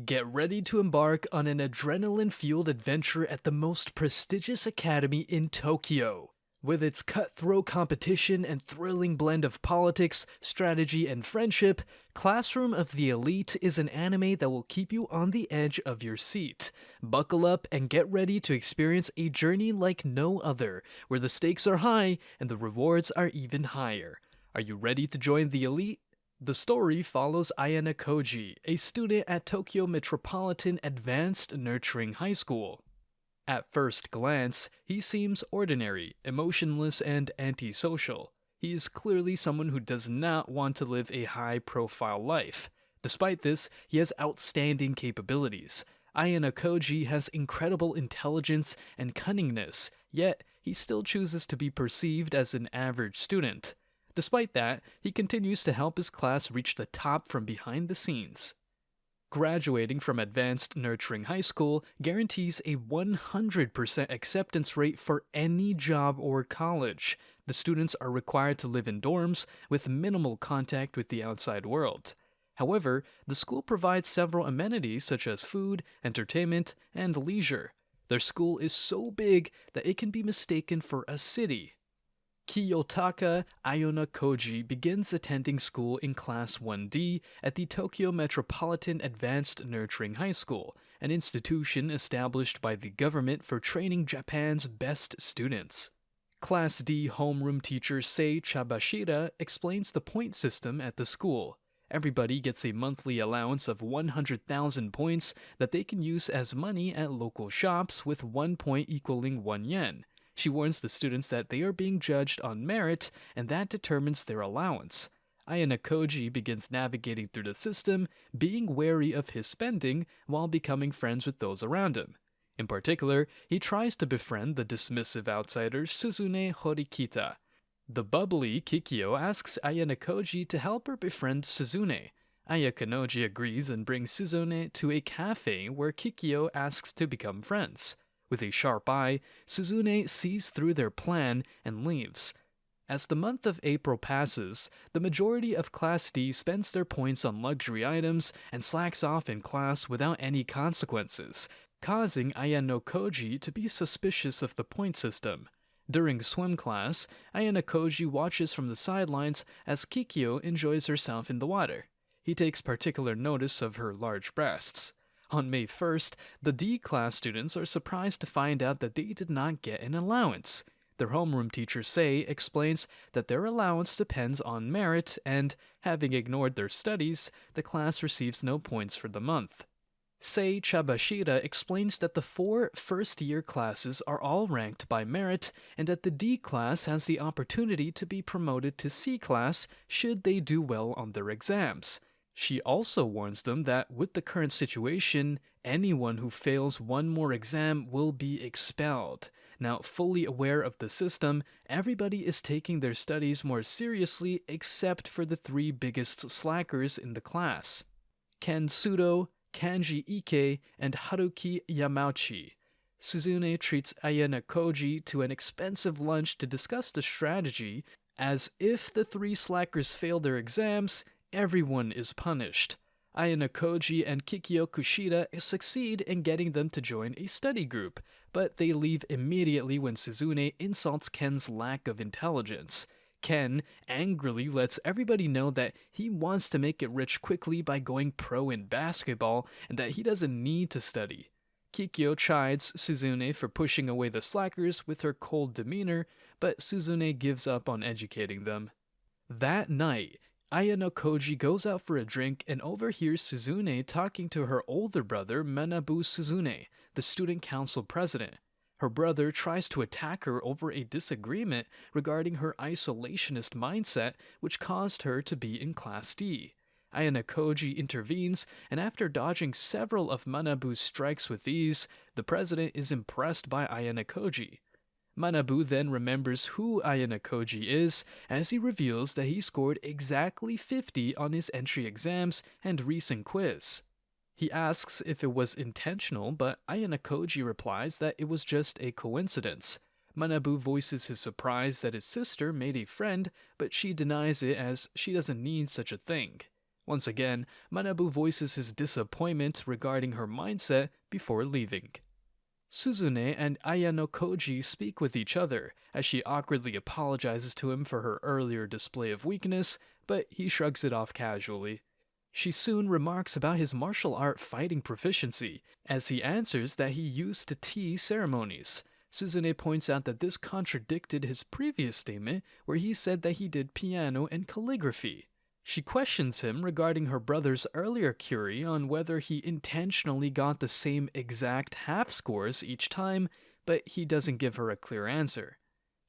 Get ready to embark on an adrenaline-fueled adventure at the most prestigious academy in Tokyo. With its cutthroat competition and thrilling blend of politics, strategy, and friendship, Classroom of the Elite is an anime that will keep you on the edge of your seat. Buckle up and get ready to experience a journey like no other, where the stakes are high and the rewards are even higher. Are you ready to join the elite? The story follows Ayana Koji, a student at Tokyo Metropolitan Advanced Nurturing High School. At first glance, he seems ordinary, emotionless, and antisocial. He is clearly someone who does not want to live a high-profile life. Despite this, he has outstanding capabilities. Ayana Koji has incredible intelligence and cunningness, yet he still chooses to be perceived as an average student. Despite that, he continues to help his class reach the top from behind the scenes. Graduating from Advanced Nurturing High School guarantees a 100% acceptance rate for any job or college. The students are required to live in dorms with minimal contact with the outside world. However, the school provides several amenities such as food, entertainment, and leisure. Their school is so big that it can be mistaken for a city. Kiyotaka Ayana Koji begins attending school in Class 1D at the Tokyo Metropolitan Advanced Nurturing High School, an institution established by the government for training Japan's best students. Class D homeroom teacher Sei Chabashira explains the point system at the school. Everybody gets a monthly allowance of 100,000 points that they can use as money at local shops, with 1 point equaling 1 yen. She warns the students that they are being judged on merit, and that determines their allowance. Ayana Koji begins navigating through the system, being wary of his spending while becoming friends with those around him. In particular, he tries to befriend the dismissive outsider Suzune Horikita. The bubbly Kikyo asks Ayana Koji to help her befriend Suzune. Ayakanoji agrees and brings Suzune to a cafe where Kikyo asks to become friends. With a sharp eye, Suzune sees through their plan and leaves. As the month of April passes, the majority of Class D spends their points on luxury items and slacks off in class without any consequences, causing Ayano Koji to be suspicious of the point system. During swim class, Ayana Koji watches from the sidelines as Kikyo enjoys herself in the water. He takes particular notice of her large breasts. On May 1st, the D-class students are surprised to find out that they did not get an allowance. Their homeroom teacher Sei explains that their allowance depends on merit and, having ignored their studies, the class receives no points for the month. Sei Chabashira explains that the 4 first-year classes are all ranked by merit, and that the D class has the opportunity to be promoted to C class should they do well on their exams. She also warns them that with the current situation, anyone who fails one more exam will be expelled. Now, fully aware of the system, everybody is taking their studies more seriously except for the 3 biggest slackers in the class: Ken Sudo, Kanji Ike, and Haruki Yamauchi. Suzune treats Ayana Koji to an expensive lunch to discuss the strategy, as if the 3 slackers fail their exams, everyone is punished. Ayana Koji and Kikyo Kushida succeed in getting them to join a study group, but they leave immediately when Suzune insults Ken's lack of intelligence. Ken angrily lets everybody know that he wants to make it rich quickly by going pro in basketball and that he doesn't need to study. Kikyo chides Suzune for pushing away the slackers with her cold demeanor, but Suzune gives up on educating them. That night, Ayano Koji goes out for a drink and overhears Suzune talking to her older brother Manabu Suzune, the student council president. Her brother tries to attack her over a disagreement regarding her isolationist mindset, which caused her to be in Class D. Ayana Koji intervenes, and after dodging several of Manabu's strikes with ease, the president is impressed by Ayana Koji. Manabu then remembers who Ayana Koji is, as he reveals that he scored exactly 50 on his entry exams and recent quiz. He asks if it was intentional, but Ayana Koji replies that it was just a coincidence. Manabu voices his surprise that his sister made a friend, but she denies it as she doesn't need such a thing. Once again, Manabu voices his disappointment regarding her mindset before leaving. Suzune and Ayano Koji speak with each other, as she awkwardly apologizes to him for her earlier display of weakness, but he shrugs it off casually. She soon remarks about his martial art fighting proficiency, as he answers that he used tea ceremonies. Suzune points out that this contradicted his previous statement where he said that he did piano and calligraphy. She questions him regarding her brother's earlier query on whether he intentionally got the same exact half scores each time, but he doesn't give her a clear answer.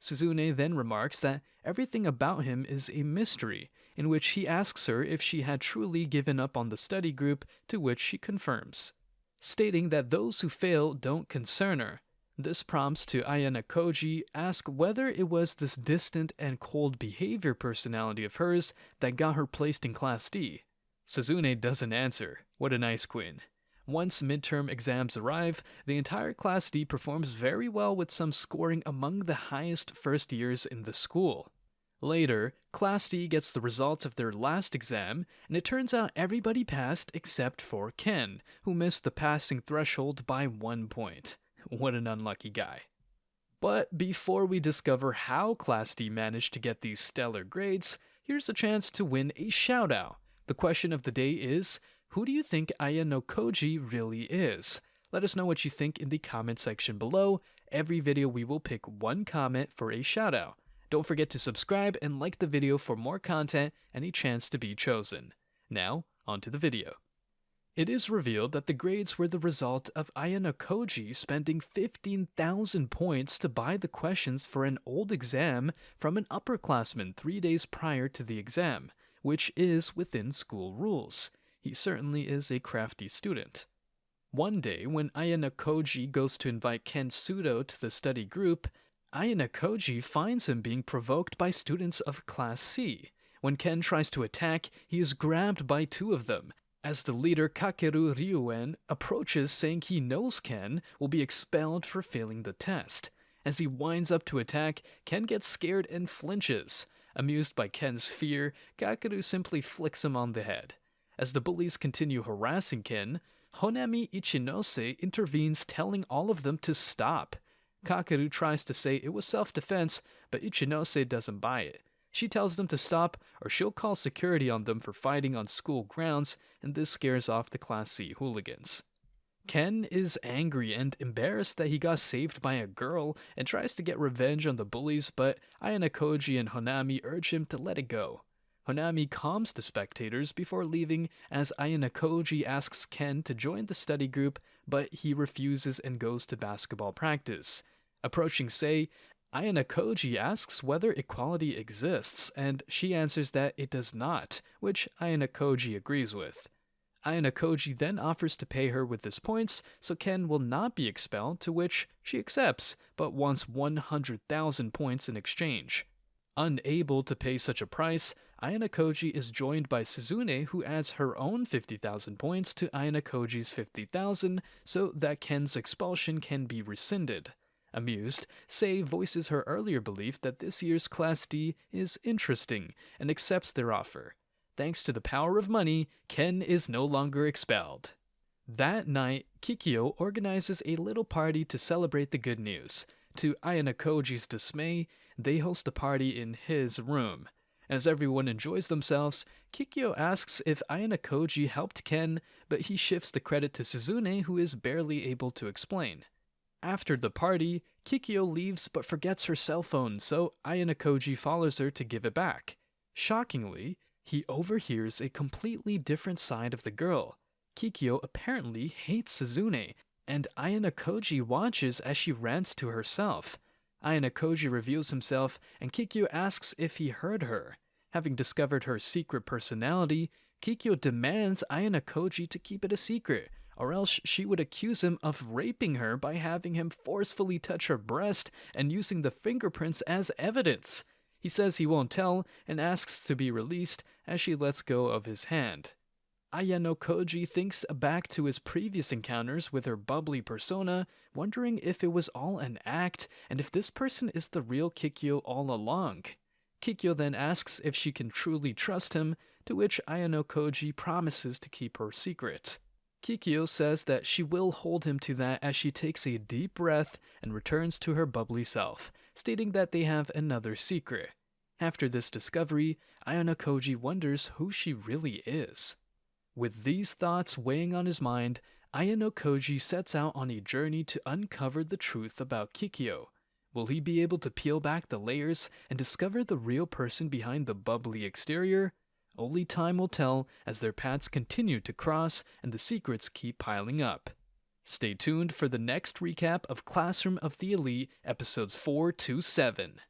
Suzune then remarks that everything about him is a mystery, in which he asks her if she had truly given up on the study group, to which she confirms, stating that those who fail don't concern her. This prompts to Ayano Koji ask whether it was this distant and cold behavior personality of hers that got her placed in Class D. Suzune doesn't answer. What a nice queen. Once midterm exams arrive, the entire Class D performs very well with some scoring among the highest first years in the school. Later, Class D gets the results of their last exam, and it turns out everybody passed except for Ken, who missed the passing threshold by 1 point. What an unlucky guy. But before we discover how Class D managed to get these stellar grades, here's a chance to win a shoutout. The question of the day is, who do you think Ayano Koji really is? Let us know what you think in the comment section below. Every video we will pick one comment for a shoutout. Don't forget to subscribe and like the video for more content and a chance to be chosen. Now, onto the video. It is revealed that the grades were the result of Ayano Koji spending 15,000 points to buy the questions for an old exam from an upperclassman 3 days prior to the exam, which is within school rules. He certainly is a crafty student. One day, when Ayano Koji goes to invite Ken Sudo to the study group, Ayano Koji finds him being provoked by students of Class C. When Ken tries to attack, he is grabbed by 2 of them, as the leader Kakeru Ryuen approaches saying he knows Ken will be expelled for failing the test. As he winds up to attack, Ken gets scared and flinches. Amused by Ken's fear, Kakeru simply flicks him on the head. As the bullies continue harassing Ken, Honami Ichinose intervenes, telling all of them to stop. Kakeru tries to say it was self-defense, but Ichinose doesn't buy it. She tells them to stop or she'll call security on them for fighting on school grounds, and this scares off the Class C hooligans. Ken is angry and embarrassed that he got saved by a girl and tries to get revenge on the bullies, but Ayano Koji and Honami urge him to let it go. Honami calms the spectators before leaving, as Ayano Koji asks Ken to join the study group, but he refuses and goes to basketball practice. Approaching Sei, Ayano Koji asks whether equality exists, and she answers that it does not, which Ayano Koji agrees with. Ayano Koji then offers to pay her with his points so Ken will not be expelled, to which she accepts, but wants 100,000 points in exchange. Unable to pay such a price, Ayano Koji is joined by Suzune, who adds her own 50,000 points to Ayano Koji's 50,000 so that Ken's expulsion can be rescinded. Amused, Sei voices her earlier belief that this year's Class D is interesting and accepts their offer. Thanks to the power of money, Ken is no longer expelled. That night, Kikyo organizes a little party to celebrate the good news. To Ayano Koji's dismay, they host a party in his room. As everyone enjoys themselves, Kikyo asks if Ayano Koji helped Ken, but he shifts the credit to Suzune, who is barely able to explain. After the party, Kikyo leaves but forgets her cell phone, so Ayano Koji follows her to give it back. Shockingly, he overhears a completely different side of the girl. Kikyo apparently hates Suzune, and Ayano Koji watches as she rants to herself. Ayano Koji reveals himself, and Kikyo asks if he heard her. Having discovered her secret personality, Kikyo demands Ayano Koji to keep it a secret, or else she would accuse him of raping her by having him forcefully touch her breast and using the fingerprints as evidence. He says he won't tell and asks to be released as she lets go of his hand. Ayano Koji thinks back to his previous encounters with her bubbly persona, wondering if it was all an act and if this person is the real Kikyo all along. Kikyo then asks if she can truly trust him, to which Ayano Koji promises to keep her secret. Kikyo says that she will hold him to that as she takes a deep breath and returns to her bubbly self, stating that they have another secret. After this discovery, Ayano Koji wonders who she really is. With these thoughts weighing on his mind, Ayano Koji sets out on a journey to uncover the truth about Kikyo. Will he be able to peel back the layers and discover the real person behind the bubbly exterior? Only time will tell as their paths continue to cross and the secrets keep piling up. Stay tuned for the next recap of Classroom of the Elite episodes 4 to 7.